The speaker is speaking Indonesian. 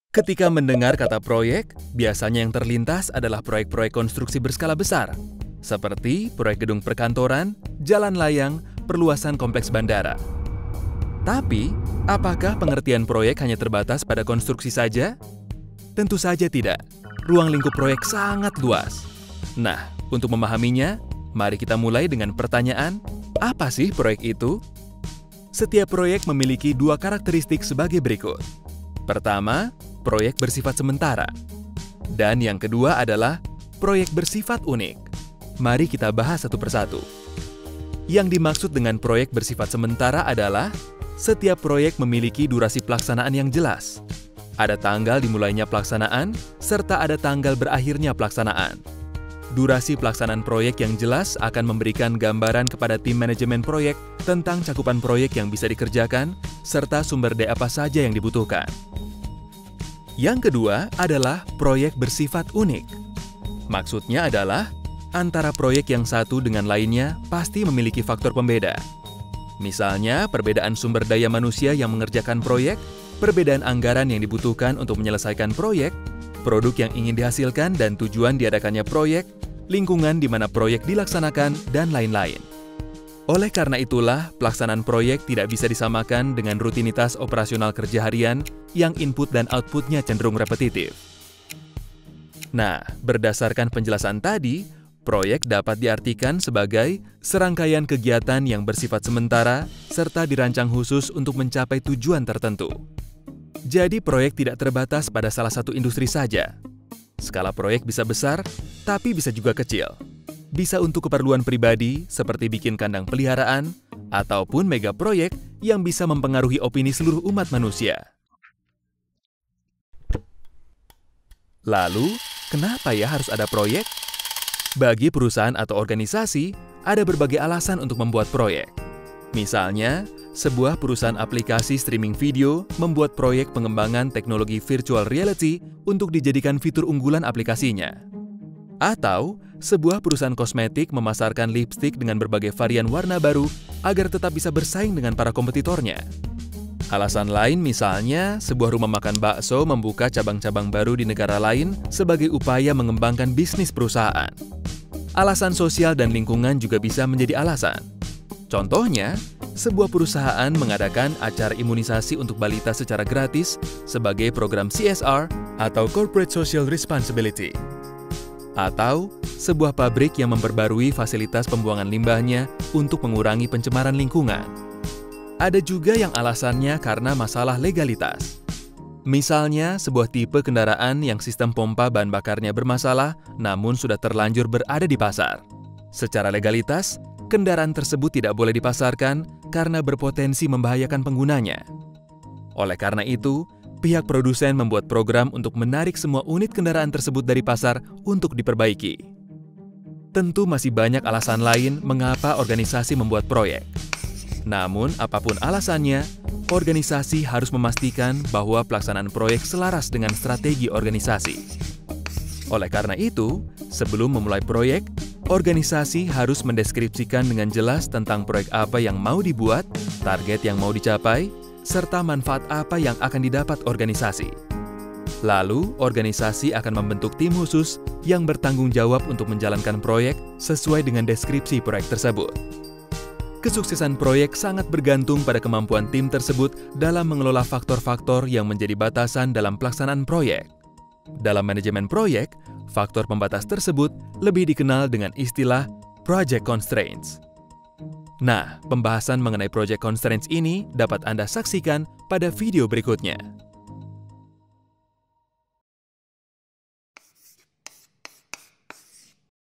Ketika mendengar kata proyek, biasanya yang terlintas adalah proyek-proyek konstruksi berskala besar, seperti proyek gedung perkantoran, jalan layang, perluasan kompleks bandara. Tapi, apakah pengertian proyek hanya terbatas pada konstruksi saja? Tentu saja tidak. Ruang lingkup proyek sangat luas. Nah, untuk memahaminya, mari kita mulai dengan pertanyaan, apa sih proyek itu? Setiap proyek memiliki dua karakteristik sebagai berikut. Pertama, proyek bersifat sementara. Dan yang kedua adalah proyek bersifat unik. Mari kita bahas satu persatu. Yang dimaksud dengan proyek bersifat sementara adalah setiap proyek memiliki durasi pelaksanaan yang jelas. Ada tanggal dimulainya pelaksanaan, serta ada tanggal berakhirnya pelaksanaan. Durasi pelaksanaan proyek yang jelas akan memberikan gambaran kepada tim manajemen proyek tentang cakupan proyek yang bisa dikerjakan, serta sumber daya apa saja yang dibutuhkan. Yang kedua adalah proyek bersifat unik. Maksudnya adalah antara proyek yang satu dengan lainnya pasti memiliki faktor pembeda. Misalnya, perbedaan sumber daya manusia yang mengerjakan proyek, perbedaan anggaran yang dibutuhkan untuk menyelesaikan proyek, produk yang ingin dihasilkan dan tujuan diadakannya proyek, lingkungan di mana proyek dilaksanakan, dan lain-lain. Oleh karena itulah, pelaksanaan proyek tidak bisa disamakan dengan rutinitas operasional kerja harian yang input dan outputnya cenderung repetitif. Nah, berdasarkan penjelasan tadi, proyek dapat diartikan sebagai serangkaian kegiatan yang bersifat sementara serta dirancang khusus untuk mencapai tujuan tertentu. Jadi, proyek tidak terbatas pada salah satu industri saja. Skala proyek bisa besar, tapi bisa juga kecil. Bisa untuk keperluan pribadi, seperti bikin kandang peliharaan, ataupun mega proyek yang bisa mempengaruhi opini seluruh umat manusia. Lalu, kenapa ya harus ada proyek? Bagi perusahaan atau organisasi, ada berbagai alasan untuk membuat proyek. Misalnya, sebuah perusahaan aplikasi streaming video membuat proyek pengembangan teknologi virtual reality untuk dijadikan fitur unggulan aplikasinya. Atau, sebuah perusahaan kosmetik memasarkan lipstik dengan berbagai varian warna baru agar tetap bisa bersaing dengan para kompetitornya. Alasan lain misalnya, sebuah rumah makan bakso membuka cabang-cabang baru di negara lain sebagai upaya mengembangkan bisnis perusahaan. Alasan sosial dan lingkungan juga bisa menjadi alasan. Contohnya, sebuah perusahaan mengadakan acara imunisasi untuk balita secara gratis sebagai program CSR atau Corporate Social Responsibility. Atau, sebuah pabrik yang memperbarui fasilitas pembuangan limbahnya untuk mengurangi pencemaran lingkungan. Ada juga yang alasannya karena masalah legalitas. Misalnya, sebuah tipe kendaraan yang sistem pompa bahan bakarnya bermasalah namun sudah terlanjur berada di pasar. Secara legalitas, kendaraan tersebut tidak boleh dipasarkan karena berpotensi membahayakan penggunanya. Oleh karena itu, pihak produsen membuat program untuk menarik semua unit kendaraan tersebut dari pasar untuk diperbaiki. Tentu masih banyak alasan lain mengapa organisasi membuat proyek. Namun, apapun alasannya, organisasi harus memastikan bahwa pelaksanaan proyek selaras dengan strategi organisasi. Oleh karena itu, sebelum memulai proyek, organisasi harus mendeskripsikan dengan jelas tentang proyek apa yang mau dibuat, target yang mau dicapai, serta manfaat apa yang akan didapat organisasi. Lalu, organisasi akan membentuk tim khusus yang bertanggung jawab untuk menjalankan proyek sesuai dengan deskripsi proyek tersebut. Kesuksesan proyek sangat bergantung pada kemampuan tim tersebut dalam mengelola faktor-faktor yang menjadi batasan dalam pelaksanaan proyek. Dalam manajemen proyek, faktor pembatas tersebut lebih dikenal dengan istilah project constraints. Nah, pembahasan mengenai project constraints ini dapat Anda saksikan pada video berikutnya.